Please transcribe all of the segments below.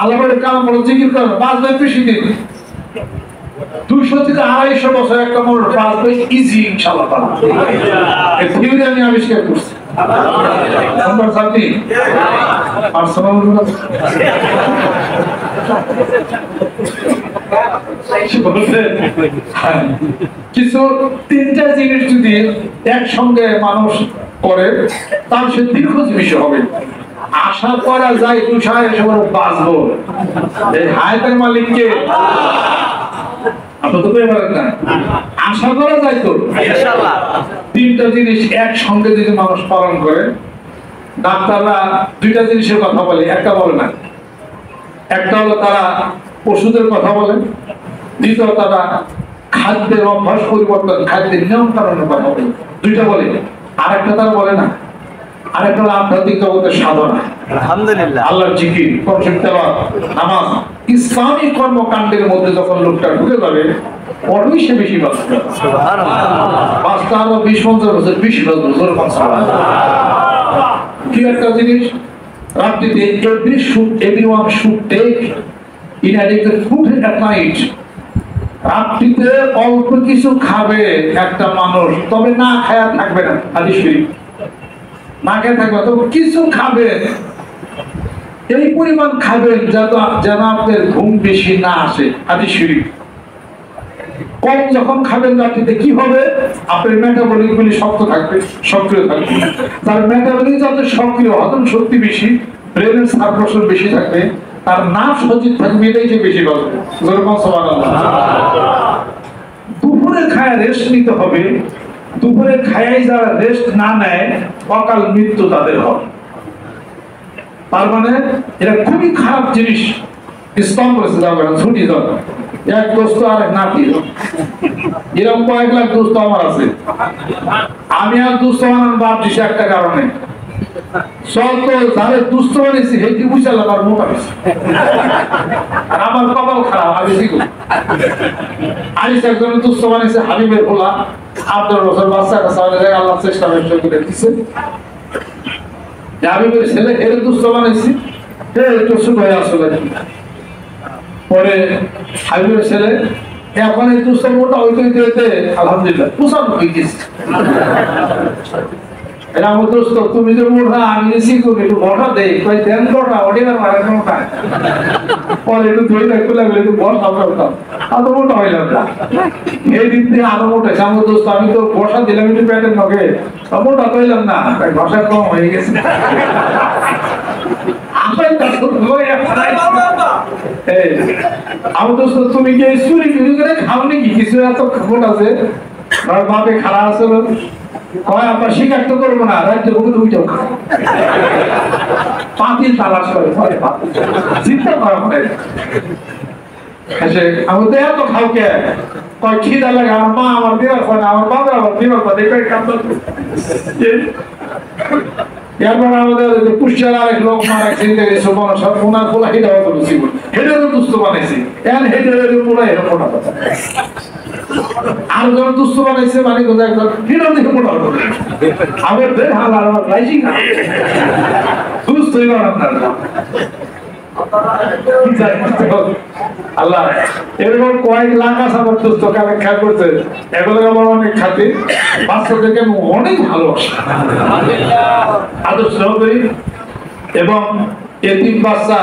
আল্লাহ বলে কালাম বলে জিকির করবে, বাঁচবে বেশি দিন, 200 থেকে 250 বছর একটা মানুষ বাঁচবে ইজি ইনশাআল্লাহ। এই থিওরি আমি আবিষ্কার করছি। কিছু 3টা জিনিস যদি একসঙ্গে মানুষ করে তার সে দীর্ঘজীবী হবে। আশা করা যায় 250 বছর বাঁচবো, এই হায়াতের মালিককে আপনার তো পারেন না, আশা করা যায় তো ইনশাআল্লাহ। 3টা জিনিস একসঙ্গে যদি মানুষ পালন করে, ডাক্তাররা 2টা জিনিসের কথা বলে, একটা বলে না। একটা হলো তারা ওষুধের কথা বলে, দ্বিতীয় তারা খাদ্যের অভ্যাস পরিবর্তন, খাদ্যের নিয়ম কানুনের কথা বলে, 2টা বলে। আর একটা তারা বলে না, আরেকটা হলো আধ্যাত্মিক জগতের সাধনা, আলহামদুলিল্লাহ, আল্লাহর জিকির, কোরআন তেলাওয়াত, নামাজ, ইসলামী কর্মকাণ্ডের মধ্যে যখন লোকটা ঢুকে যাবে বড়ই সে বেশি বাঁচবে। সুবহানাল্লাহ, বাঁচতে আরো 20-50 বছর, 20 বছর কি একটা জিনিস। রাত্রিতে everyone should take inadequate food at night। রাত্রিতে অল্প কিছু খাবে একটা মানুষ, তবে না খায়া থাকবে না, হাদিস শরীফ। না খেয়ে থাকবে তবে কিছু খাবে, এই পরিমাণ খাবেন যেন আপনার ঘুম বেশি না আসে, হাদিস শরীফ। কম যখন খাবেন রাত্রিতে কি হবে, আপনার মেটাবলিক গুলি শক্ত থাকবে, সক্রিয় থাকবে। তার মেটাবলিক যত সক্রিয়, হজম শক্তি বেশি, ব্রেনের সার্কুলেশন বেশি থাকবে, তার নার্ভ সজীব থাকবে, এটাই যে বেশি বাঁচবে। দুপুরে খায় রেস্ট নিতে হবে, দুপুরে খায় যারা রেস্ট না নেয় অকাল মৃত্যু তাদের হবে। তার মানে এটা খুবই খারাপ জিনিস। ইসলাম বলেছে যাবে না, ছুটি যাবে। এক দোস্ত আর এক নাতি, এরকম কয়েক লাখ দোস্ত আমার আছে। আমি আর দুস্থ বানান বাদ দিছি একটা কারণে, সব তো যারে দুস্থ বানিয়েছি হেঁটে বুঝাল আমার মোটা হয়েছে, আর আমার কপাল খারাপ। আমি কি করি, আরিস একজন দুস্থ বানিয়েছে, হাবিবের খোলা 8 বছর বাচ্চা কাছে আল্লাহ চেষ্টা ব্যবসা করে দিচ্ছে। হাবিবের ছেলে এর দুস্থ বানিয়েছি, একটু ছোট হয়ে আসলে। পরে হাবিবের ছেলে এখন এই দুস্থ মোটা হইতে হইতে আলহামদুলিল্লাহ পোষানো হয়ে গেছে। আমার দোস্ত তুমি যে মোটা, আমি যে করি একটু মোটা দেই, দেন মোটা ওটা মোটা, পরে একটু ধরে রাখতে লাগলে একটু বসা করতাম, আরো মোটা হইলাম না। এই দিন থেকে আরো মোটা আমার দোস্ত, আমি তো বসা দিলাম একটু প্যাটের নগে, মোটা হইলাম না, বসা কম হয়ে গেছে। আমার দোস্ত তুমি কি চুরি চুরি করে খাও নাকি, কিছু এত খবর আছে বাপে খারাপ আছে, আমরা শিকার তো করবো না, রাজ্য বুকে উঠেও খাও, পাতিল তালাশ করে চিন্তা করা হয়। আমি তো এত খাও কে, কয় খিদা লাগে, আমার মা আমার বিরাট করে, আমার বাবা আমার বিরাট করে, এরপর আমাদের পুষ্টার আরেক লোক মারা চিনতে গেছে, সব ওনার পোলা হেঁটে হতো জীবন, হেঁটেও দুস্থ বানাইছে, এখন হেঁটে পোলা এরকম মোটা কথা। আর যখন দুস্থ বানাইছে মানে কোথায় একজন হিরো দেখে মোটা হতো, আমার বের হাল আর আমার লাইসি না দুস্থ আপনার আল্লাহ। এরকম কয়েক লাখ আছে আমার দুস্থ খেয়াল করছে, এগুলো আমার অনেক খাতে বাচ্চাদেরকে অনেক ভালোবাসে, আদর্শ করি। এবং এতিম বাচ্চা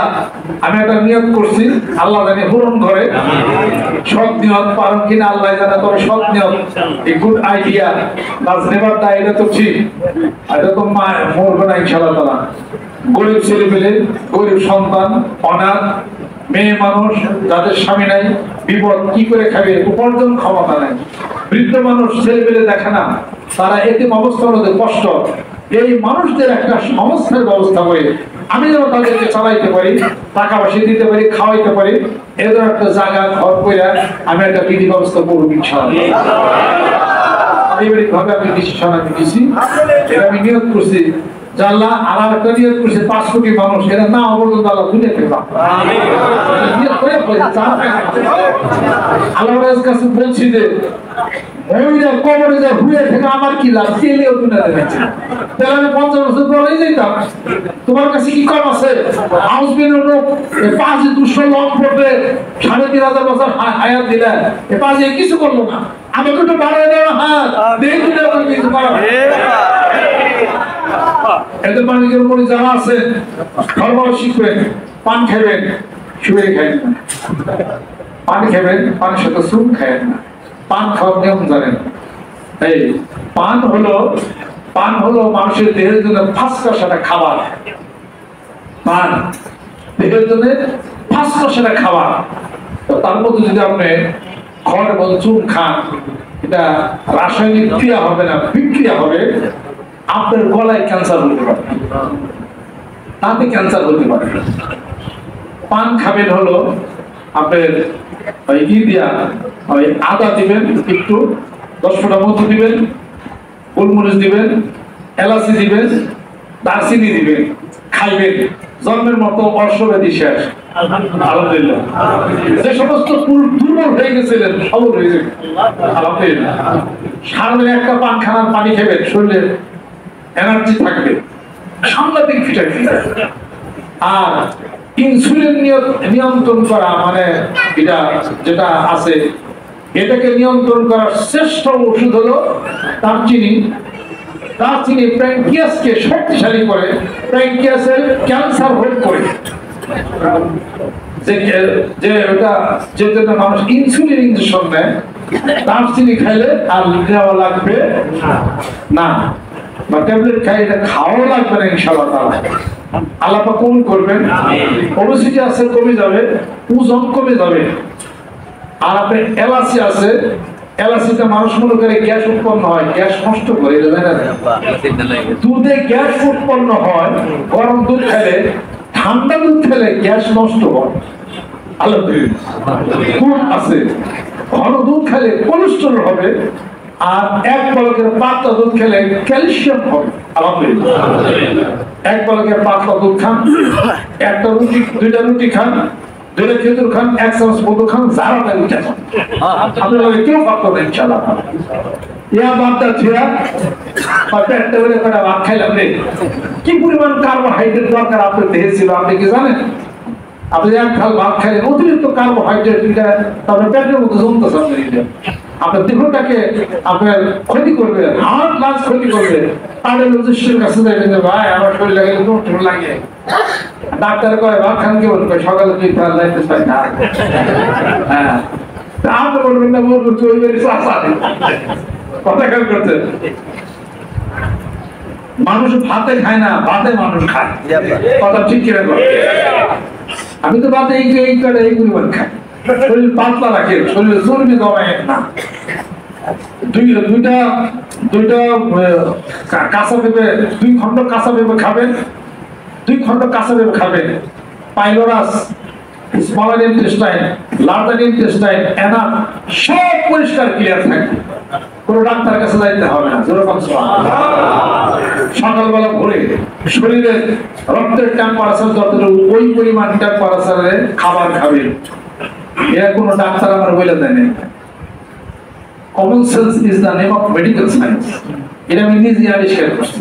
আমি একটা নিয়ত করছি, আল্লাহ জানে পূরণ করে। সৎ নিয়ত পারেন কিনা আল্লাহ জানে, তবে সৎ নিয়ত, এই গুড আইডিয়া বাস নেবার দা, এটা তো ঠিক, এটা তো মা মরবে না ইনশাআল্লাহ তাআলা। গরিব ছেলে পেলে, গরিব সন্তান, অনাথ মেয়ে মানুষ যাদের স্বামী নাই, বিপদ কি করে খাবে, উপার্জন ক্ষমতা নাই, বৃদ্ধ মানুষ ছেলে পেলে দেখে না, তারা এতিম অবস্থার মধ্যে কষ্ট, এই মানুষদের একটা সংস্থার ব্যবস্থা করে আমি যেন তাদেরকে চালাইতে পারি, টাকা পয়সা দিতে পারি, খাওয়াইতে পারি, এদের একটা জায়গা ঘর করে আমি একটা বিধি ব্যবস্থা করবো ইনশাআল্লাহ। পারিবারিক ভাবে আমি ডিসিশন আমি দিছি, এটা আমি নিয়োগ করছি। আল্লাহ আর একটা নিয়োগ করছে 5 কোটি মানুষ, এরা না অবর্জন আল্লাহ দুনিয়া থেকে আল্লাহর কাছে বলছি যে ওইটা কবরে যা হুয়ে থেকে আমার কি লাভ? তেলেও দুনিয়া দেখেছে, তাহলে আমি 50 বছর পরেই যেতাম। তোমার কাছে কি কম আছে? হাউস বিনের লোক 5 লং পড়বে, 3500 বছর হায়াত দিলেন, পাঁচে কিছু করলো না। আমাকে একটু বাড়াই দেওয়া হাত দেখি কিছু করা। এদের মালিকের উপরে যারা আছে ধর্ম শিখবেন, পান খাবেন, শুয়ে খাবেন না, পান খাবেন, পানের সাথে চুন খাবেন না। পান খাওয়ার নিয়ম জানেন? এই পান হলো মানুষের দেহের জন্য ফাঁসকা খাবার। পান দেহের জন্য ফাঁসকা খাবার। তার মধ্যে যদি আপনি খড় এবং চুন খান, এটা রাসায়নিক ক্রিয়া হবে না, বিক্রিয়া হবে। আপনার গলায় ক্যান্সার হতে পারে, তাতে ক্যান্সার হতে পারে। পান খাবেন হলো আপনার ওই দিয়া ওই আদা দিবেন, একটু 10 ফোঁটা মধু দিবেন, গোলমরিচ দিবেন, এলাচি দিবেন, দারচিনি দিবেন, খাইবেন। জন্মের মতো অর্শব্যাধি শেষ। আলহামদুলিল্লাহ। যে সমস্ত দুর্বল হয়ে গেছিলেন সবল হয়ে যাবে আলহামদুলিল্লাহ। সারাদিন একটা পান খানার পানি খাবেন, শরীরে এনার্জি থাকবে, সাংঘাতিক ভিটামিন। আর ইনসুলিন নিয়ন্ত্রণ করা, মানে এটা যেটা আছে, এটাকে নিয়ন্ত্রণ করার শ্রেষ্ঠ ওষুধ হলো দারচিনি। দারচিনি প্যানক্রিয়াসকে শক্তিশালী করে, প্যানক্রিয়াসের ক্যান্সার রোধ করে। যে ওটা যে জন্য মানুষ ইনসুলিন ইনজেকশন নেয়, দারচিনি খাইলে আর নেওয়া লাগবে না, বা ট্যাবলেট খাই এটা খাওয়া লাগবে না ইনশাআল্লাহ তাআলা। আল্লাহ পাক কবুল করবেন। ওবেসিটি আছে কমে যাবে, ওজন কমে যাবে। আর আপনার এলাচি আছে, এলাচিতে মানুষ মনে করে গ্যাস উৎপন্ন হয়, গ্যাস নষ্ট করে দুধে গ্যাস উৎপন্ন হয়। গরম দুধ খেলে, ঠান্ডা দুধ খেলে গ্যাস নষ্ট হয়। আলহামদুলিল্লাহ আছে। ঘন দুধ খেলে কোলেস্টেরল হবে, আর এক পলকের পাতলা দুধ খেলে ক্যালসিয়াম হবে। আলহামদুলিল্লাহ। এক পলকের পাতলা দুধ খান, একটা রুটি, 2টা রুটি খান, 2টা খেজুর খান, 1 চামচ মধু খান, জারাটা উঠে খান। আপনার লগে কেউ পারতো না ইনশাআল্লাহ। ইয়া বাপটা ছিয়া পেটটা বলে কটা ভাত খাইলাম রে। কি পরিমাণ কার্বোহাইড্রেট দরকার আপনার দেহে ছিল আপনি কি জানেন? আপনি এক খাল ভাত খাইলেন, অতিরিক্ত কার্বোহাইড্রেট, তারপরে পেটের মধ্যে জমতেছে আপনার দেহটাকে আপনার ক্ষতি করবে, হার্ট লাঞ্চ ক্ষতি করবে। কার্ডিওলজিস্টের কাছে যাবেন, ভাই আমার শরীর লাগে, তোমার লাগে। ডাক্তার কয় ভাত খান কি বলবে, সকালে 2 খান লাইতে পাই না। হ্যাঁ, আপনি বলবেন না বলবো চলে যাবে চাষা কথা খেয়াল করতে। মানুষ ভাতে খায় না, ভাতে মানুষ খায়। কথা ঠিক কিনা? আমি তো ভাতে এই পরিমাণ খাই, শরীর পাতলা রাখে, শরীরে চর্বি জমায় না। দুইটা কাঁচা পেঁপে, 2 খণ্ড কাঁচা পেঁপে খাবেন, 2 খণ্ড কাঁচা পেঁপে খাবেন। Pylorus, smaller intestine, larger intestine, এনাম সব পরিষ্কার ক্লিয়ার থাকবে, কোনো ডাক্তারের কাছে যাইতে হবে না। সকালবেলা ভোরে শরীরে রক্তের টেম্পারেচার যতটুকু, ওই পরিমাণ টেম্পারেচারে খাবার খাবেন। এরা কোনো ডাক্তার আমার বলে দেয়নি। Common sense is the name of medical science. এটা আমি নিজে আবিষ্কার করছি,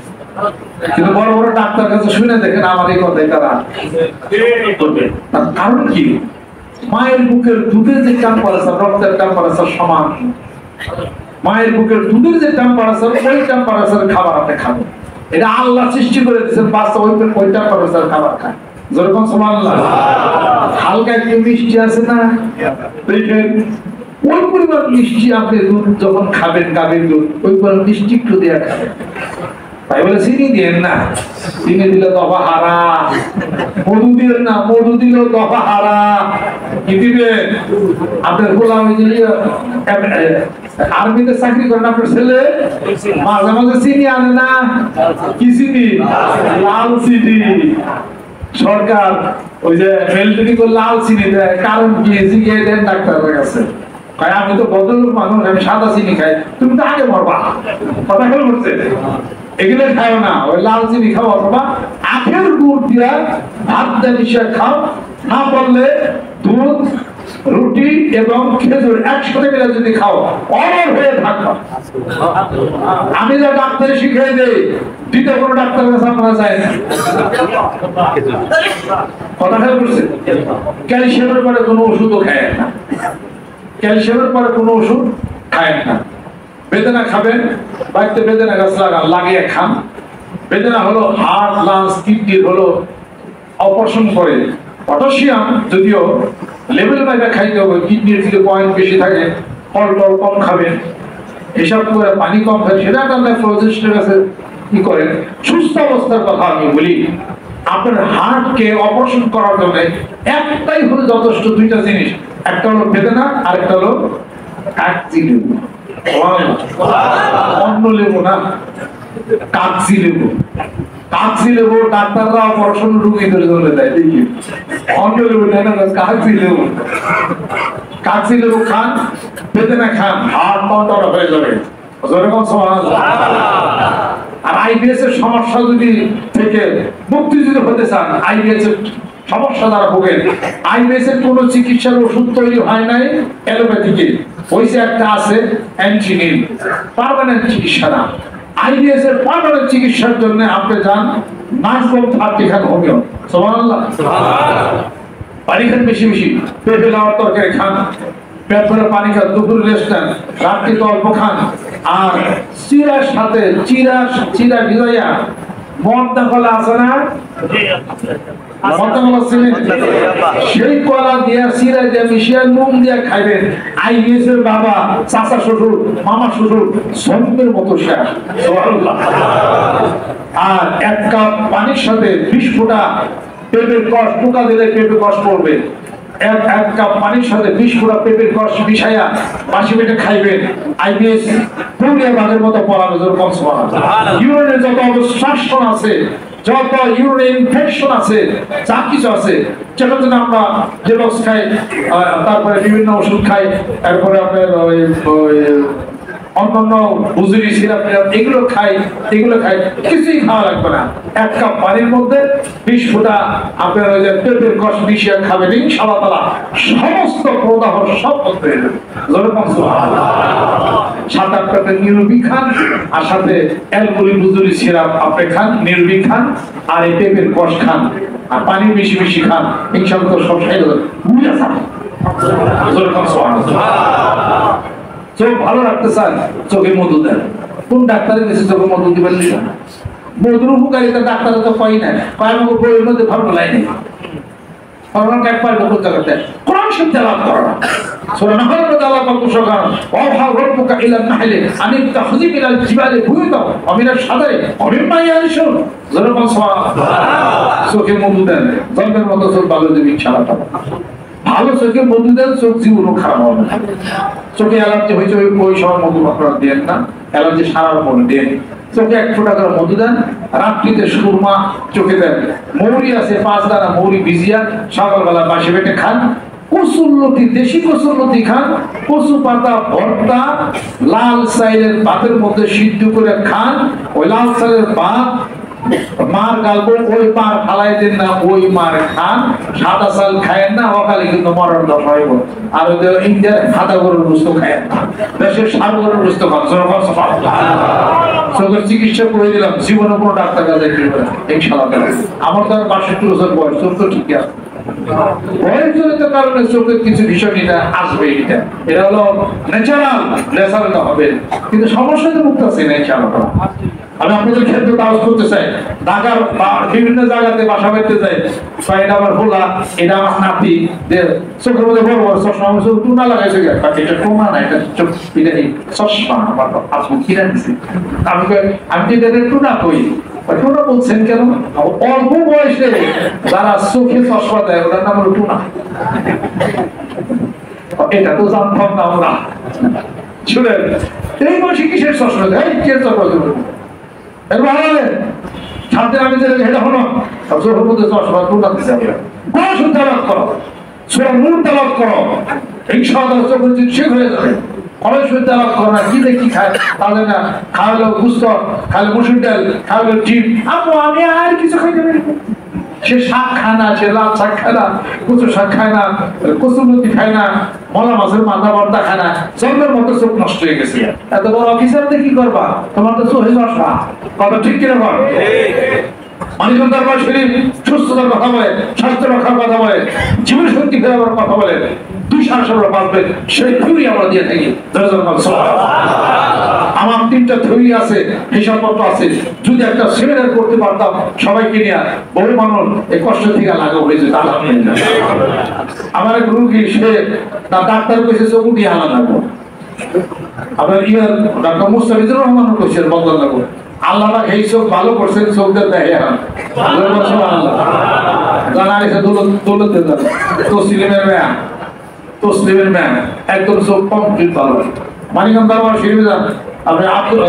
কিন্তু বড় বড় ডাক্তার কাছে শুনে দেখেন আমার এই কথাই তারা করবে। তার কারণ কি? মায়ের বুকের দুধের যে টেম্পারেচার, রক্তের টেম্পারেচার সমান। মায়ের বুকের দুধের যে টেম্পারেচার, ওই টেম্পারেচার খাবার আপনি খাবেন। এটা আল্লাহ সৃষ্টি করে দিয়েছেন, বাচ্চা ওই টেম্পারেচার খাবার খায়। যেরকম সুবহানাল্লাহ। হালকা একটু মিষ্টি আছে না, ওই পরিমাণ মিষ্টি আপনি দুধ যখন খাবেন, গাভীর দুধ, ওই পরিমাণ মিষ্টি একটু দিয়ে খাবেন। তাই বলে চিনি দিয়েন না, চিনি দিলে দফা হারাম। মধু দিলেন না, মধু দিলেও দফা হারাম। কি দিবেন? আপনার গোলাম আর্মিতে চাকরি করেন, আপনার ছেলে মাঝে মাঝে চিনি আনে না। কি চিনি? লাল চিনি। সরকার ওই যে মেলটুনি করে লাল চিনি দেয়, কারণ কি? জিজ্ঞেস দেন ডাক্তারের কাছে। আমি তো ভদ্রলোক মানুষ, আমি সাদা চিনি খাই। তুমি তো আগে মরবা। কথা খেয়াল করছে? এগুলো খাও না, ওই লাল চিনি খাও, অথবা আখের গুড় দিয়া ভাত দিয়ে মিশিয়ে খাও। না পারলে দুধ রুটি এবং খেজুর একসাথে মিলে যদি খাও অমর হয়ে থাকবা। আমি যা ডাক্তার শিখিয়ে দেই দ্বিতীয় কোনো ডাক্তারের কাছে আপনারা যায় না। কথা খেয়াল করছে? ক্যালসিয়ামের পরে কোনো ওষুধও খায় না, ক্যালসিয়ামের পরে কোনো ওষুধ খায় না। বেদনা খাবেন, বাড়িতে বেদনা গাছ লাগিয়ে খান। বেদনা হলো হার্ট, লাংস, কিডনির হলো অপারেশন করে। পটাশিয়াম যদিও লেভেল বাইরে খাইতে হবে, কিডনির যদি পয়েন্ট বেশি থাকে ফল টল কম খাবেন, এসব করে পানি কম খায়, সেটা একটা নেফ্রোলজিস্টের কাছে কি করেন। সুস্থ অবস্থার কথা আমি বলি, আপনার হার্টকে অপারেশন করার জন্য একটাই হলো যথেষ্ট, দুইটা জিনিস, একটা হলো বেদনা আর একটা হলো কাগজি লেবু। অন্য লেবু না, কাগজি লেবু। কাগজি লেবু ডাক্তাররা অপারেশন রুগীদের জন্য দেয়, দেখি অন্য লেবু দেয় না, কাগজি লেবু। কাগজি লেবু খান, বেদনা খান, হার্ট কন্ট্রোল হয়ে যাবে। আর আইবিএস এর সমস্যা যদি থেকে মুক্তি যদি হতে চান, আইবিএস এর সমস্যা দ্বারা ভোগেন, আইবিএস এর কোন চিকিৎসার ওষুধ তৈরি হয় নাই অ্যালোপ্যাথিকে, ওইসে একটা আছে অ্যান্টিনিল, পার্মানেন্ট চিকিৎসা না। আইবিএস এর পার্মানেন্ট চিকিৎসার জন্য আপনি যান নার্সকম 30 খান হোমিও। সুবহানাল্লাহ। পানি খান বেশি বেশি, পেঁপে লাউর তরকারি খান, পেট ভরে পানি খান, দুপুর রেস্ট নেন, রাত্রি অল্প খান। আর চিরার সাথে চিরা ভিজাইয়া মদনা কলা আছে না, সেই কলা দিয়া চিরা দিয়ে মিশিয়ে নুন দিয়ে খাইবেন। আইবিএস এর বাবা, চাচা শ্বশুর, মামা শ্বশুর জন্মের মতো শেষ। আর 1 কাপ পানির সাথে 20 ফোঁটা পেঁপের কষ, টুকা দিলে পেঁপে কষ পড়বে। 1 কাপ পানির সাথে 20 ফোঁটা পেঁপের কষ মিশাইয়া বাসি পেটে খাইবেন। আইবিএস পুরিয়া বাঘের মতো পড়াবে, যেরকম ইউরিনের যত অবস্ট্রাকশন আছে, যত ইউরিন ইনফেকশন আছে, যা কিছু আছে, সেটার জন্য আমরা জেবক্স খাই, তারপরে বিভিন্ন ওষুধ খাই, তারপরে আপনার অন্যান্য বুজুরি সিরাপ এগুলো খাই, কিছুই খাওয়া লাগবে না। 1 কাপ পানির মধ্যে 20 ফোঁটা আপনার ওই যে পেঁপের কষ মিশিয়ে খাবেন, ইনশাআল্লাহ তাআলা সমস্ত প্রদাহ সব বন্ধ হয়ে যাবে। সাথে আপনাদের নিরবি খান, আর সাথে অ্যালকোহল বুজুরি সিরাপ আপনি খান, নিরবি খান, আর এই পেঁপের কষ খান, আর পানি বেশি বেশি খান, ইনশাআল্লাহ সব সাইড হবে। বুঝা যাবে। চোখ ভালো রাখতে চান, চোখে মধু দেন। কোন ডাক্তারের কাছে চোখে মধু দিবেন না? মধুর উপকারিতা ডাক্তার তো কই না, কয়েক বইয়ের মধ্যে ভালো লাইনে কোরআন শব্দ লাভ করো না। সূরা নাহল আল্লাহ পাক ঘোষণা, ওয়া রাব্বুকা ইলা নাহলি আনিত তাখযিব ইলা জিবালি বুয়ুতা ওয়া মিনাশ শাজারি ওয়া মিম্মা ইয়ারশুন। যখন চোখে মধু দেন, জন্মের মতো চোখ ভালো দেবে ইনশাআল্লাহ। ভালো চোখে মধু দেন, চোখ জীবনও খারাপ হবে না। চোখে অ্যালার্জি হয়েছে ওই সময় মধু আপনারা দেন না, অ্যালার্জি সারার পরে দেন। চোখে 1 ফোঁটা করে মধু দেন, রাত্রিতে সুরমা চোখে দেন। মৌরি আছে 5 দানা মৌরি ভিজিয়া সকালবেলা বাসি পেটে খান। কচুরলতি, দেশি কচুরলতি খান, কচু পাতা ভর্তা লাল চাইলের ভাতের মধ্যে সিদ্ধ করে খান। ওই লাল চাইলের ভাত মার গালবো, ওই মার ফালাই দেন না, ওই মার খান। সাদা চাল খায়েন না, অকালে কিন্তু মরণ দশা হইব। আর ওই ইন্ডিয়ার সাদা গরুর গোস্ত খায়েন না, দেশের সার গরুর গোস্ত খান। চোখের চিকিৎসা করে দিলাম, জীবনে কোনো ডাক্তার কাছে ইনশাআল্লাহ। আমার তো 62 বছর বয়স, চোখ তো ঠিক আছে। বয়সজনিত কারণে চোখের কিছু বিষয় এটা আসবে, এটা হলো ন্যাচারাল হবে, কিন্তু সমস্যা তো মুক্ত আছে না ইনশাআল্লাহ। আমি আপনাদের ক্ষেত্রে কাজ করতে চাই, ঢাকার বিভিন্ন জায়গাতে বাসা বাড়তে যাই, এটা আমার হোলা, এটা আমার নাতি, চোখের মধ্যে বড় বড় চশমা, টুনা লাগাইছে, এটা টুনা না, এটা চোখ চশমা আমার আপু কিনে দিচ্ছে। আমি এটা টুনা কই, টুনা বলছেন কেন? অল্প বয়সে যারা চোখে চশমা দেয় ওটার নাম হলো টুনা। এটা তো জানতাম না আমরা। শুনেন, এই বয়সে কিসের চশমা দেয়? কে চশমা দেবে? সাথে আমি যে এটা হলো চোখের মধ্যে চশমা টুনা দিতে হবে। কোন তেলাওয়াত করো, সূরা নূর তেলাওয়াত করো, ইনশাআল্লাহ চোখের জিনিস ঠিক হয়ে যাবে। অবশ্যই তেলাওয়াত করো না, কি দেখি খায় তাহলে না, খাওয়ালো গুস্ত, খাওয়ালো মসুর ডাল, খাওয়ালো ডিম, আমি আর কিছু খাইতে পারি। সে শাক খায় না, সে লাল শাক খায় না, কচু শাক খায় না, কচুমতি খায় না, মলা মাছের মাথা ভর্তা খায় না, জন্মের মতো চোখ নষ্ট হয়ে গেছে। এত বড় অফিসারদের কি করবা, তোমার তো চোখে চশমা। কথা ঠিক কিনা বল? মানিকগঞ্জ দরবার শরীফ সুস্থতার কথা বলে, স্বাস্থ্য রক্ষার কথা বলে, জীবন শক্তি ফেরাবার কথা বলে, 200 বাঁচবে সেই থিওরি আমরা দিয়ে থাকি। আমার 3টা থিওরি আছে, হিসাবপত্র আছে। যদি একটা সেমিনার করতে পারতাম সবাইকে নিয়ে, বহু মানুষ এই কষ্ট থেকে লাঘব হয়ে যেত। আলহামদুলিল্লাহ। আমার এক রুগী, সে ডাক্তার কইছে চোখ দিয়ে হালা লাগবো, আবার ডাক্তার মুস্তাফিজুর রহমান কইছে বদল লাগবো। আল্লাহ এই চোখ ভালো করছেন, চোখ দিয়ে দেখে জানা গেছে তসলিমের ম্যাম, তসলিমের ম্যাম একদম চোখ কমপ্লিট ভালো। মানিকগঞ্জ দরবার শরীফে যান, আপনি আব্দুল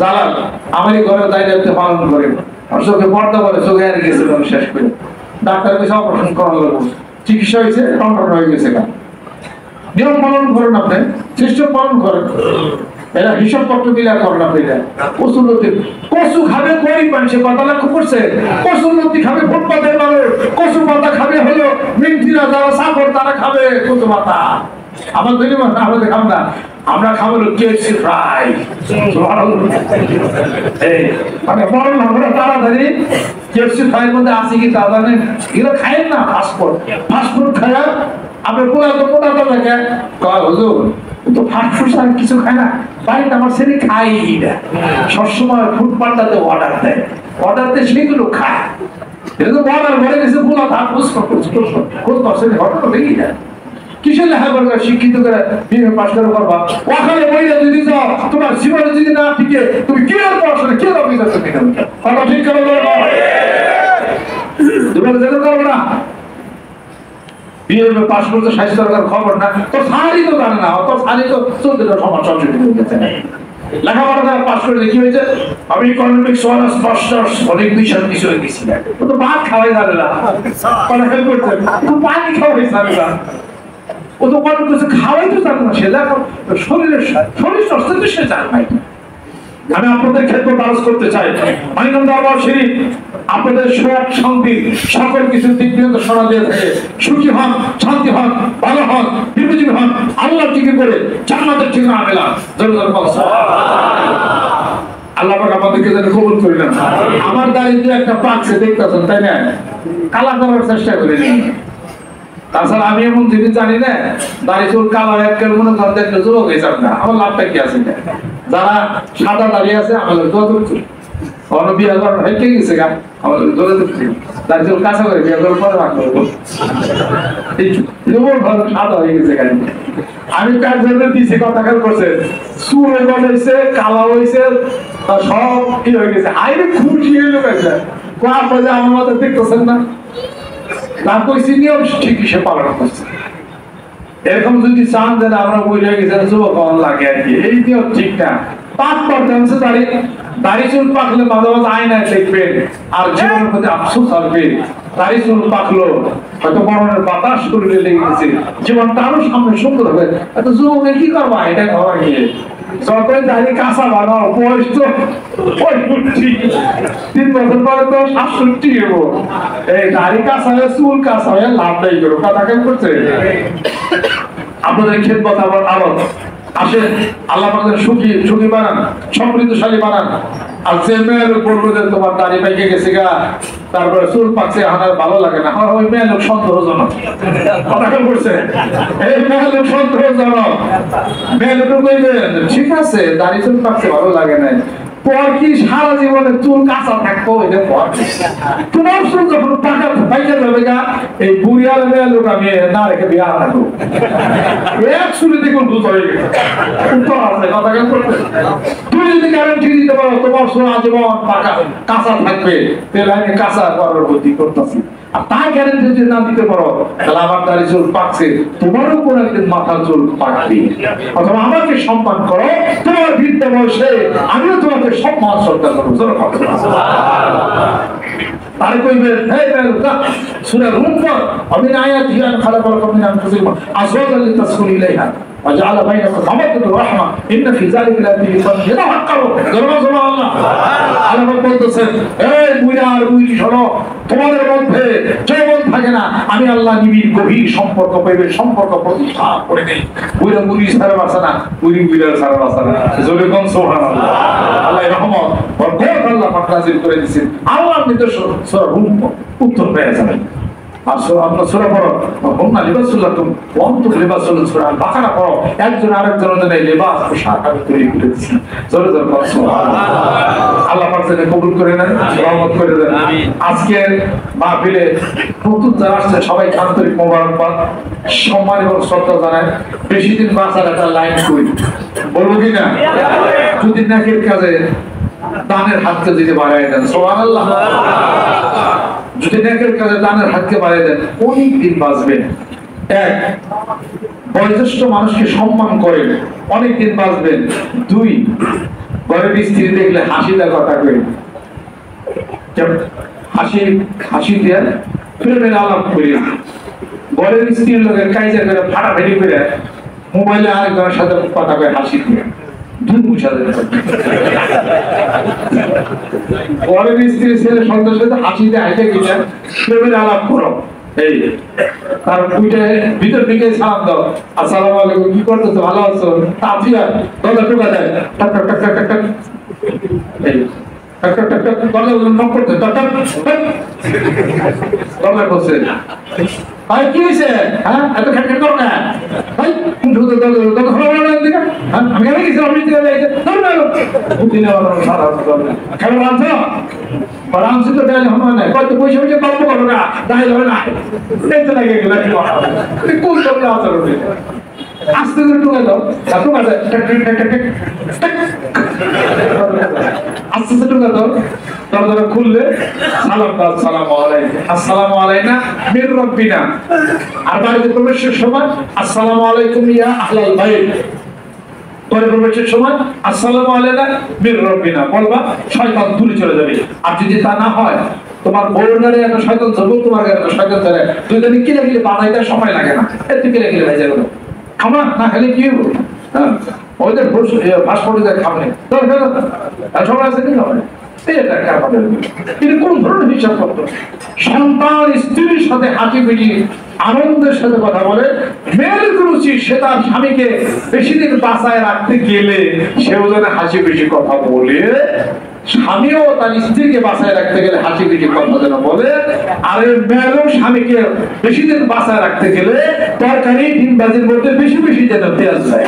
জালাল আমারই ঘরের দায়িত্ব পালন করেন, আর চোখে পর্দা বলে চোখে আর গেছে শেষ করে। ডাক্তার কাছে অপারেশন করানো লাগবে, চিকিৎসা হয়েছে, রন্ডন হয়ে গেছে। নিয়ম পালন করেন, আপনি সিস্টেম পালন করেন। এরা হিসাব পত্র মিলা করেন আপনি। কচু খাবে গরিব মানুষের কথা লক্ষ্য করছে, কচুর লতি খাবে ফুটপাতের মানুষ, কচু পাতা খাবে হলো মিন্টিরা, যারা চাকর তারা খাবে কচু পাতা। আমার তৈরি আমরা দেখাম না, আমরা খাবো কেএফসি ফ্রাই। মানে বড় আমরা তাড়াতাড়ি কেএফসি ফ্রাইয়ের মধ্যে আছে কি তা জানেন? এগুলো খাইেন না, ফাস্টফুড। ফাস্টফুড খায় আপনার পোড়া দেখে হুজুর তো ফাস্টফুড আর কিছু খায় না, বাড়িতে আমার ছেলে খাই না, সবসময় ফুটপাথটাতে অর্ডার দেয়, অর্ডার দিয়ে সেগুলো খায়। এটা তো অর্ডার ভরে গেছে পোলা ভাত ঘটনা দেখি না। কিসের লেখাপড়া শিক্ষিত করে বিয়ে পাশ করে করবা? ওখানে বইটা যদি যাও, তোমার জীবনে যদি না ঠিকে তুমি কি আর পড়াশোনা কি আর অফিসার করতে গেল? কথা ঠিক করে করবো না। বিয়ে পাশ করতে স্বাস্থ্য দরকার খবর না, তোর সারি তো জানে না, তোর সারি তো চলতে সমস্যা লেখাপড়া পাশ করে কি হয়েছে? আমি ইকোনমিক্স অনার্স মাস্টার্স অনেক বিষয় কিছু হয়ে গেছি, ও তো ভাত খাওয়াই জানে না, হেল্প করতে পানি খাওয়াই জানে না, ও তো কোনো কিছু খাওয়াই তো জানে না, সে দেখো শরীর স্বাস্থ্য তো সে জানে নাই। আমি আপনাদের ক্ষেত্রে কাজ করতে চাই, মানিকগঞ্জ দরবার শরীফ আপনাদের সুখ শান্তি সকল কিছু দিক নির্দেশনা দিয়ে থাকে। সুখী হন, শান্তি হন, ভালো হন, দীর্ঘজীবী হন, আল্লাহ ঠিক করে জান্নাতের ঠিকানা পেলাম। আল্লাহ আমাদেরকে যেন কবুল করিলেন। আমার দাঁড়িয়ে একটা পাকছে দেখতেছেন, তাই না? কালা করার চেষ্টা করি। তাছাড়া আমি এমন জিনিস জানি না, দাড়ি চুল কালো একটা মনে করেন দেখলে যুবক হয়ে যাবে না, আমার লাভটা কি আছে? যারা সাদা দাঁড়িয়ে আছে আমাদের বিয়ে করার হেঁটে গেছে গা, আমাদের দাড়ি চুল কাঁচা করে বিয়ে করার পরে সাদা হয়ে গেছে গাড়ি। আমি কাজ দিয়েছি, কথা খেয়াল করছে, চুল হয়েছে, কালা হয়েছে, সব কি হয়ে গেছে। আইরে খুশি হয়ে গেছে, আমার মতো দেখতেছেন না, তারপর নিয়ম ঠিক সে পালন করছে। এরকম যদি চান যে আমরা বই হয়ে গেছে যুবক লাগে আর কি, এই নিয়ম ঠিক না। পাক করতে হচ্ছে দাড়ি চুল পাকলে মাঝে মাঝে আয়নায় দেখবেন আর জীবনের প্রতি আফসোস আসবে। দাড়ি চুল পাকলো, হয়তো মরণের বাতাস শরীরে লেগে গেছে, জীবনটা আরো সামনে সুন্দর হবে। এত যুবকে কি করবা এটা ঘর গিয়ে যতই দাড়ি কাঁচা বানাও, বয়স তো 3 বছর পরে তো 67 হবো। এই দাড়ি কাঁচা হয়ে চুল কাঁচা হয়ে লাভ নাই করো, কথা কেন করছে? আপনাদের খেদমত আরো আসেন, আল্লাহ আমাদের সুখী বানান, সমৃদ্ধশালী বানান। আর যে মেয়ের বলবো যে তোমার দাড়ি পাইকে গেছে গা, তারপরে চুল পাকছে, আমার ভালো লাগে না, ওই মেয়ে লোক সন্দেহজনক, কথা কেন করছে? এই মেয়ে লোক সন্দেহজনক। মেয়ে লোক বলবেন ঠিক আছে দাড়ি চুল পাকছে ভালো লাগে না, পর কি সারা জীবনে চুল কাঁচা থাকবো? এটা পর তোমার চুল যখন পাকা পাইকে যাবে গা, এই বুড়িয়াল মেয়ে লোক আমি না রেখে বিয়ে থাকবো। এক চুলে দেখুন দুধ হয়ে গেছে, উত্তর আছে, কথা কেন করতে? তুমি যদি গ্যারান্টি দিতে পারো তোমার চুল আজীবন পাকা কাঁচা থাকবে, তাহলে আমি কাঁচা করার বুদ্ধি করতেছি। আর তাই গ্যারান্টি যদি না দিতে পারো, তাহলে আমার দাড়ি চুল পাকছে, তোমারও কোন একদিন মাথার চুল পাকবে। অথবা আমাকে সম্মান করো, তোমার বৃদ্ধা বয়সে আমিও তোমাকে সম্মান শ্রদ্ধা করবো। তারে কইবেন হে বেলকা সূরা রুম পর আমি আয়াত হিয়ান খালাকালাকুম মিন আনফুসিকুম আযওয়াজান লিতাসকুনু ইলাইহা وجعل بينكم مودة ورحمة إن في ذلك لآيات يتفكروا সুবহানাল্লাহ আল্লাহ বলতেছেন এই বুইড়া আর বুইড়ি শোনো তোমাদের মধ্যে যৌবন থাকে না আমি আল্লাহ নিবিড় গভীর সম্পর্ক পেবে সম্পর্ক প্রতিষ্ঠা করে দেই বুইড়া বুইড়ি ছাড়া বাসা না বুইড়ি বুইড়া ছাড়া বাসা না জোরে কোন সুবহানাল্লাহ আল্লাহ রহমত বরকত আল্লাহ পাক নাযিল করে দিয়েছেন আল্লাহর নির্দেশন সূরা রুম উত্তর পেয়ে যাবেন আর আপনার সূরা পড়ো হুন্না লিবাসুল লাকুম ওয়া আনতুম লিবাসুল সূরা বাকারা পড়ো একজন আরেকজনের জন্য লিবাস পোশাক আমি তৈরি করে দিয়েছি জোরে জোরে পড়ো সুবহানাল্লাহ আল্লাহ পাক যেন কবুল করে নেন রহমত করে দেন আজকে মাহফিলে নতুন যারা আসছে সবাই আন্তরিক মোবারকবাদ সম্মান এবং শ্রদ্ধা জানাই বেশি দিন বাঁচার একটা লাইন কই বলবো কি না যদি নেকের কাজে দানের হাতকে যদি বাড়ায় দেন সুবহানাল্লাহ যদি নেকের কাজে দানের হাতকে বাড়ায় দেন অনেক দিন বাঁচবেন এক বয়োজ্যেষ্ঠ মানুষকে সম্মান করেন অনেক দিন বাঁচবেন দুই ঘরের স্ত্রী দেখলে হাসিটা কথা কই হাসি দিয়ে প্রেমের আলাপ করি ঘরের স্ত্রীর লোকের কাইজা করে ফাটাফাটি করে মোবাইলে আরেকজনের সাথে কথা কয় হাসি দিয়ে ঘরের স্ত্রী ছেলে সন্তানের সাথে হাসিতে হাসে গেলে প্রেমের আলাপ করো এই তার ভিতর দিকে সালাম দাও আসসালামু আলাইকুম কি করতেছো ভালো আছো আফিয়া দাদা টুকা দেয় টাক টাক টাক টাক টাক এই টাক টাক টাক টাক দাদা নক করতে টাক টাক দাদা বলছে ভাই কি হয়েছে হ্যাঁ এত খেটখেট করো না ভাই দাদা ভালো না দিকে আমি কেন গেছিলাম আমি দিকে যাইতে দিনে সারা খেলা আনছো আনছি তো ডাইলে হনো না কত পয়সা পয়সা গল্প করো না ডাইলে হবে না দেখতে লাগে এগুলো কোন তোমরা আচরণ আস্তে করে টুকা দাও টুকা দেয় আস্তে আস্তে টুকা দাও দরজা খুললে সালাম দাও আসসালামু আলাইকুম আসসালামু আলাইনা মির রাব্বিনা আর বাড়িতে প্রবেশের সময় আসসালামু আলাইকুম ইয়া আহলাল বাইত পরে প্রবেশের সময় আসসালামু আলাইনা মির রাব্বিনা বলবা শয়তান দূরে চলে যাবে আর যদি তা না হয় তোমার বউর গায়ে একটা শয়তান ধরবে তোমার গায়ে একটা শয়তান ধরে দুইজনে কিলে কিলে বানাইতে সময় লাগে না একটু কিলে কিলে ভেজে গেল খামা না খেলে কি হবো হ্যাঁ ওদের পাসপোর্টে যায় খাবে সময় আছে কি হবে কোন ধরনের হিসাব করতো সন্তান স্ত্রীর সাথে হাসি খুশি আনন্দের সাথে কথা বলে মেয়ের রুচি সে তার স্বামীকে বেশি দিন বাঁচায় রাখতে গেলে সেও যেন হাসি খুশি কথা বলে স্বামীও তার স্ত্রীকে বাঁচায় রাখতে গেলে হাসি খুশি কথা যেন বলে আর মেয়েরও স্বামীকে বেশি দিন বাঁচায় রাখতে গেলে তরকারি ডিমবাজির মধ্যে বেশি বেশি যেন পেঁয়াজ দেয়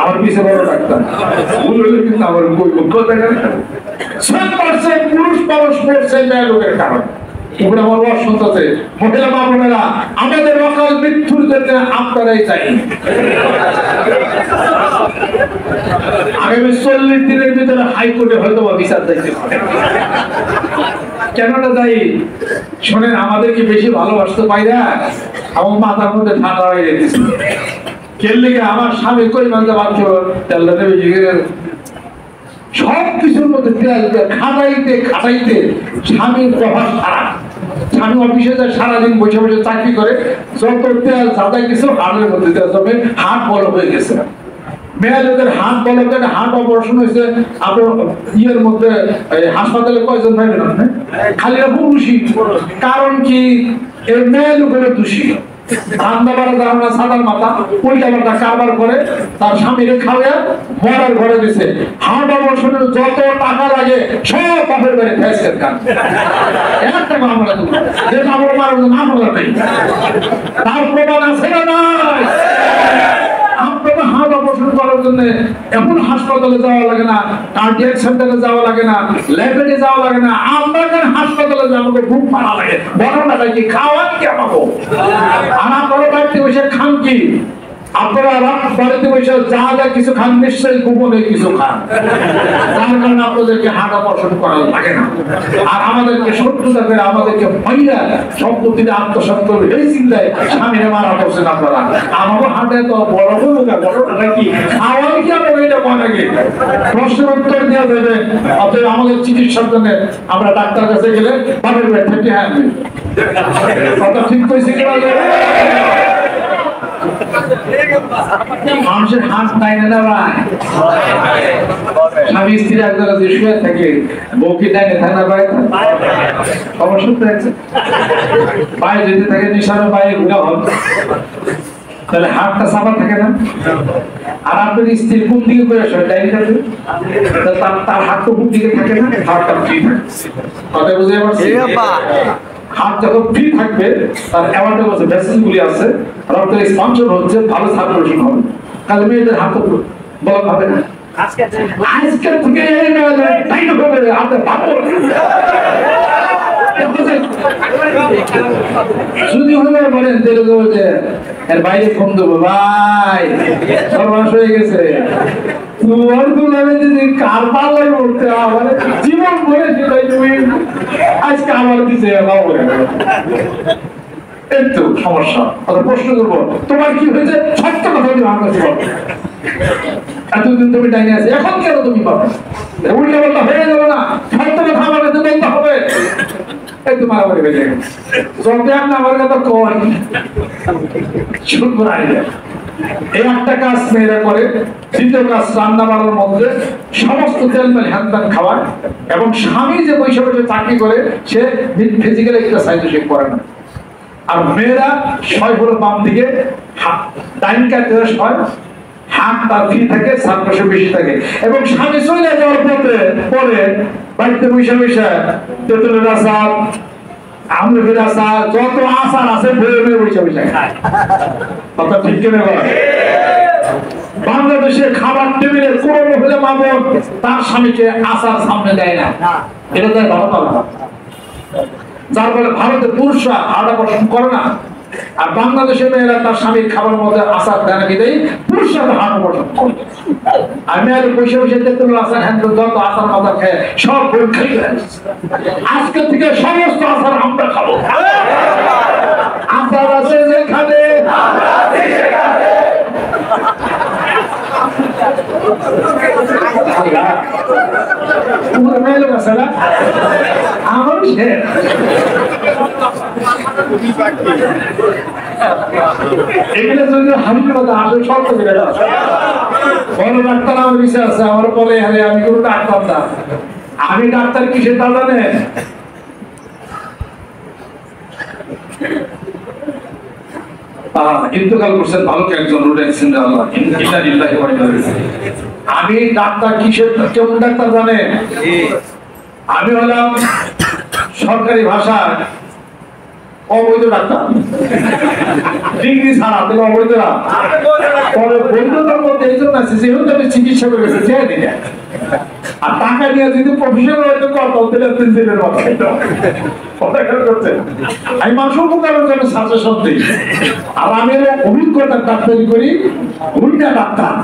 আমার পিছিয়ে বড় ডাক্তার কিন্তু আমার পুরুষ মানুষ পড়ছে মেয়ে লোকের কারণ আমাদের অকাল মৃত্যুর জন্য আপনারাই চাই আগামী 40 দিনের ভিতরে হাইকোর্টে হয়তো বিচার চাইতে পারে কেনটা যাই শোনেন আমাদের কি বেশি ভালোবাসতে পাই না আমার মাথার মধ্যে ঠান্ডা হয়ে যেতেছে কেন আমার স্বামী কই মানতে পারছো সব কিছুর মধ্যে খাটাইতে খাটাইতে স্বামীর প্রভাব খারাপ স্বামী অফিসে যায় সারাদিন বসে বসে চাকরি করে যত তেল যাতাই কিছু হাড়ের মধ্যে তবে হাট বড় হয়ে গেছে মেয়ে লোকের হাট বড় করে হাট অপারেশন হয়েছে আপনার ইয়ের মধ্যে হাসপাতালে কয়জন পাইবেন আপনি খালি পুরুষই কারণ কি এর মেয়ে লোকের দোষী রান্না বাড়া ধারণা সাদার মাথা উল্টা পাল্টা কারবার করে তার স্বামীরে খাওয়া মরার ঘরে দিছে হাট অপারেশনের যত টাকা লাগে সব বাপের বাড়ি ফেসকের খান একটা মামলা যে মামলা মারার মামলা নেই তার প্রমাণ আছে না নাই আপনারা হাট অপারেশন করার জন্য এখন হাসপাতালে যাওয়া লাগে না কার্ডিয়াক সেন্টারে যাওয়া লাগে না ল্যাবে যাওয়া লাগে না আপনাকে হাসপাতালে যাওয়া খুব ভালো লাগে বড় টাকা কি খাওয়ান কি আমাকে আর আপনারা বাড়িতে বসে খান কি আপনারা বাড়িতে বসে যা যা কিছু খান নিশ্চয়ই গোপনে কিছু খান তার কারণে আপনাদেরকে হাট অপারেশন করা লাগে না আর আমাদেরকে শত্রুতা করে আমাদেরকে ভাইরা সম্পত্তিতে আত্মসাৎ করবে এই চিন্তায় স্বামীরে মারা করছেন আপনারা আমারও হাটে তো বড় বড়টা কি খাওয়ান কি আপনারা এটা মনে নাকি প্রশ্নের উত্তর দেওয়া যাবে অতএব আমাদের চিকিৎসার জন্য আমরা ডাক্তার কাছে গেলে বাড়ির বাড়ি থেকে হ্যাঁ কথা ঠিক কইছে কিনা মানুষের হাত নাই না ভাই, স্বামী স্ত্রী এক জায়গায় শুয়ে থাকে, বউকে ডাইনে থাকে না ভাই, সমস্যা তো আছে। বাইরে যেতে থাকে নিশানো বাইরে ঘুরে হল, তাহলে হাতটা চাপা থাকে না। আর আপনার স্ত্রী কোন দিকে করে আসে ডাইনে থাকে, তার হাত তো কোন দিকে থাকে না, হাতটা ফ্রি থাকে। কথা বুঝতে পারছি? হাত যখন ফ্রি থাকবে তার অ্যাওয়ার্ডের মধ্যে মেসেজ গুলি আছে, রক্তের এক্সপানশন হচ্ছে, ভালো সার্কুলেশন হবে। কারণ মেয়েদের হাত তো বলা হবে না। আজকের থেকে টাইট হবে, আপনার ভালো যদি হলে বলেন যে এর বাইরে ফোন দেবো, ভাই সর্বনাশ হয়ে গেছে, তোমার গুলাবে যদি কার পাল্লাই করতে আমার জীবন বলে সেটাই তুমি আজকে আমার দিতে একটু সমস্যা। প্রশ্ন করবো, তোমার কি হয়েছে? সত্য কথা তুমি আমার কাছে বলো। এতদিন তুমি ডাইনে আছে, এখন কেন তুমি পাবে? উল্টা পাল্টা হয়ে যাবে না, সত্য কথা আমার কাছে বলতে হবে। একটু মারামারি হয়ে যাবে, যবে আপনি আমার কথা কন শুনবো না। এই একটা কাজ মেয়েরা করে। দ্বিতীয় কাজ, রান্না বান্নার মধ্যে সমস্ত তেলমেল হ্যান খাওয়ার, এবং স্বামী যে বৈশাখ চাকরি করে সে ফিজিক্যাল এক্সারসাইজ সে করে না। আর মেয়েরা ছয় হলো বাম দিকে, ডাইন কাটে ছয়, হাত তার ফ্রি থাকে, সার্কাসে বেশি থাকে। এবং স্বামী চলে যাওয়ার পরে বাড়িতে বৈশা বৈশা তেঁতুলের আচার, আমলের আচার, যত আচার আছে বইয়ে বৈশা বৈশা খায়। কথা ঠিক কিনা বলে? বাংলাদেশে খাবার টেবিলে কোন মহিলা মামন তার স্বামীকে আচার সামনে দেয় না, এটা দেয় ভারত। যার ফলে ভারতে পুরুষরা আলাদা পছন্দ করে না, আর বাংলাদেশের মেয়েরা তার স্বামীর খাবার মধ্যে আচার দেয় বিদায়ী পুরুষরা তো হাড় পছন্দ করে। আর মেয়েরা বসে বসে দেখতে আচার হ্যান্ড যত আচার মাথা খেয়ে সব বই খাই। আজকে থেকে সমস্ত আচার আমরা খাবো। আচার আছে যেখানে আমার এগুলো যদি হামির কথা আসলে সব তো বড় ডাক্তার আমার বিষয় আছে, আমার বলে আরে আমি কোনো ডাক্তার না। আমি ডাক্তার কিসের তা জানে? ইন্তকাল করছেন ভালো একজন রোড অ্যাক্সিডেন্টে, আল্লাহ ইন্না লিল্লাহি ওয়া ইন্না ইলাইহি রাজিউন। আমি ডাক্তার কিসের, কেমন ডাক্তার জানে? আমি হলাম সরকারি ভাষায় অবৈধ ডাক্তার, ডিগ্রি ছাড়া। তুমি অবৈধ না, পরে বৈধতার মধ্যে এই জন্য আছে যেহেতু আমি চিকিৎসা করে গেছি চেয়ে দিই। আর টাকা নিয়ে যদি প্রফেশনাল হয়তো করতাম তাহলে প্রিন্সিপের করতে আমি মানুষ উপকারের জন্য সাজেশন দিই। আর আমি অভিজ্ঞতা ডাক্তারি করি, উল্টা ডাক্তার,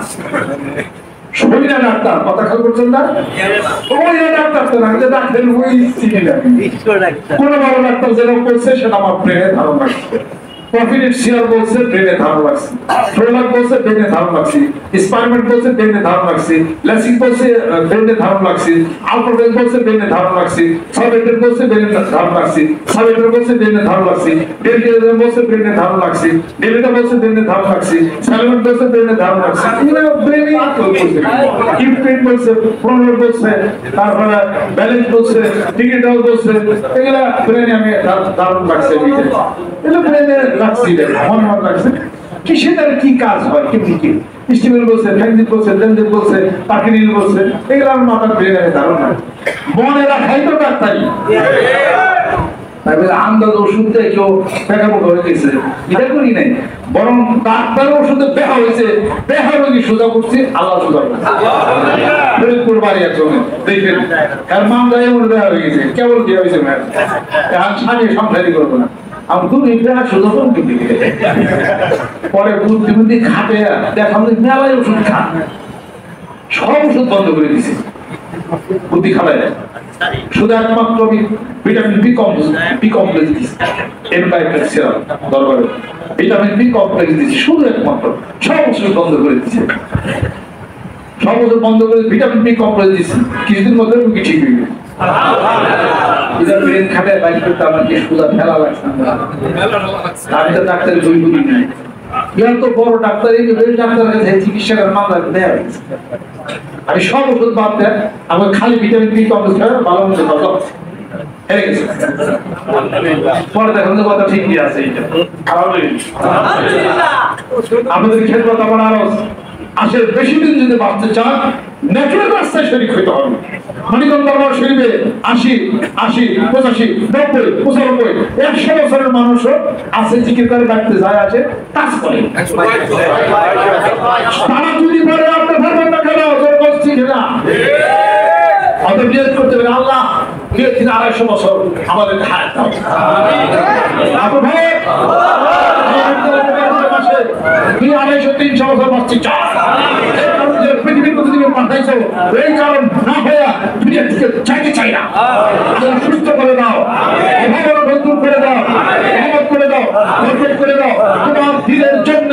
শরীরা ডাক্তার। কথা খেয়াল করছেন না? ওই ডাক্তার তো না, যে ডাক্তার ওই চিনি না। কোন বড় ডাক্তার যেরকম করছে সেটা আমার ব্রেনে ধারণ রাখছে। প্রফিট শেয়ার বলছে ব্রেনে ধারণ রাখছি, ফ্লোলার বলছে ব্রেনে ধারণ রাখছি, স্পাইরমেন্ট বলছে ব্রেনে ধারণ রাখছি, লেসিং বলছে ব্রেনে ধারণ রাখছি, আলফাবেট বলছে ব্রেনে ধারণ রাখছি, সাবেটের বলছে ব্রেনে ধারণ রাখছি, সাবেটের বলছে ব্রেনে ধারণ রাখছি, ডেলিটা বলছে ব্রেনে ধারণ রাখছি, ডেলিটা বলছে ব্রেনে ধারণ রাখছি, সাইলেন্ট বলছে ব্রেনে ধারণ রাখছি। এগুলো ব্রেনে বলছে, ইমপ্রিন্ট বলছে, প্রোনোর বলছে, তারপরে ব্যালেন্স বলছে, ডিজিটাল বলছে, এগুলা ব্রেনে আমি ধারণ রাখছি। এগুলো ব্রেনে রাখছি, মনে মনে রাখছে কি সেটার কি কাজ হয়, কেমনি কি স্টিমেল বলছে, ফ্যান্ডিক বলছে, লেন্ডিক বলছে, পাকিনিল বলছে, এগুলো আমার মাথার ব্রেনে ধারণা। মনে রাখাই তো ডাক্তারি। তারপরে আন্দাজ ওষুধ দিয়ে কেউ পেকাপোক হয়ে গেছে, এটা করি নাই, বরং ডাক্তার ওষুধে বেহা হয়েছে, বেহা রোগী সোজা করছি, আল্লাহ সোজা ফরিদপুর বাড়ি একজনে দেখবেন এর মামলা এমন বেহা হয়ে গেছে, কেবল বিয়ে হয়েছে ম্যাম, স্বামী সংসারই করবো না। আমি তুমি বেহা সোজা করুন কিন্তু পরে বুদ্ধি বুদ্ধি খাটে দেখা মেলায় ওষুধ খা, সব ওষুধ বন্ধ করে দিছে, বুদ্ধি খাটায় শুধু একমাত্র ভিটামিন বি কমপ্লেক্স দিচ্ছে, দরবারে ভিটামিন বি কমপ্লেক্স দিচ্ছে শুধু একমাত্র, সব ওষুধ বন্ধ করে দিচ্ছে, সব ওষুধ বন্ধ করে ভিটামিন বি কমপ্লেক্স দিচ্ছে, কিছুদিন মধ্যে রুগী ঠিক হয়ে গেছে। খাটায় বাইক করতে আমার কি সুদা ফেলা লাগছে, আমি তো ডাক্তারের বই বুঝি নাই, এত বড় ডাক্তার, এই ডাক্তারের কাছে চিকিৎসা করার মামলা দেয়। আমি সব ওষুধ বাদ দেন, আমার খালি ভিটামিন বি কমপ্লেক্স খাবেন, ভালো মতো ভালো হেরে গেছে। পরে দেখুন তো কথা ঠিকই আছে, এইটা খারাপ হয়ে গেছে। আমাদের ক্ষেত্রে আমার আরো আসলে বেশি দিন যদি বাঁচতে চান, ন্যাচুরাল রাস্তায় শরীর হইতে হবে। মানিকগঞ্জ দরবার শরীফে 80, 85, 85, 90, 95, 100 বছরের মানুষও আছে, জিকির করে বাড়তে যায়, আছে কাজ করে। তারা যদি পারে আপনি পারবেন না কেন? তোর করছি কিনা অতএব নিয়ত করতে হবে, আল্লাহ 200-250 বছর আমাদের হায়াত দাও। আপু ভাই 200-300 বছর বাঁচতে চান, পৃথিবীর মধ্যে তুমি পাঠাইছো, এই কারণ না হইয়া দুনিয়া থেকে চাইতে চাই না। সুস্থ করে দাও, অভাবনা দূর করে দাও, রহমত করে দাও, বরকত করে দাও। তোমার দিনের জন্য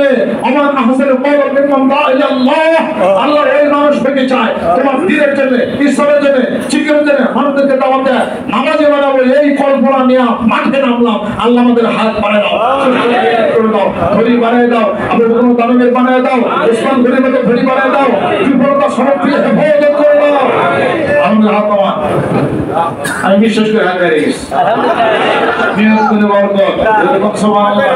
আমার আহসানের কওল মিম্মান দা ইলাল্লাহ, আল্লাহ এই মানুষ থেকে চায় তোমার দিনের জন্য, ইসলামের জন্য, জিকিরের জন্য মানুষদেরকে দাওয়াত দেয়। নামাজে বানাবো এই কল্পনা নিয়ে মাঠে নামলাম, আল্লাহ আমাদের হাত বানায় দাও, করে দাও, ধরি বানায় দাও, আমাদের কোনো দানবের বানায় দাও, ইসলাম ধরে মতো ধরি বানায় দাও, বিফলতা সমগ্র হেফাজত করে দাও। আমাদের হাত আমার, আমি বিশ্বাস করে হাত বেড়ে গেছি। নিয়ত করে বরকত, সুবহানাল্লাহ।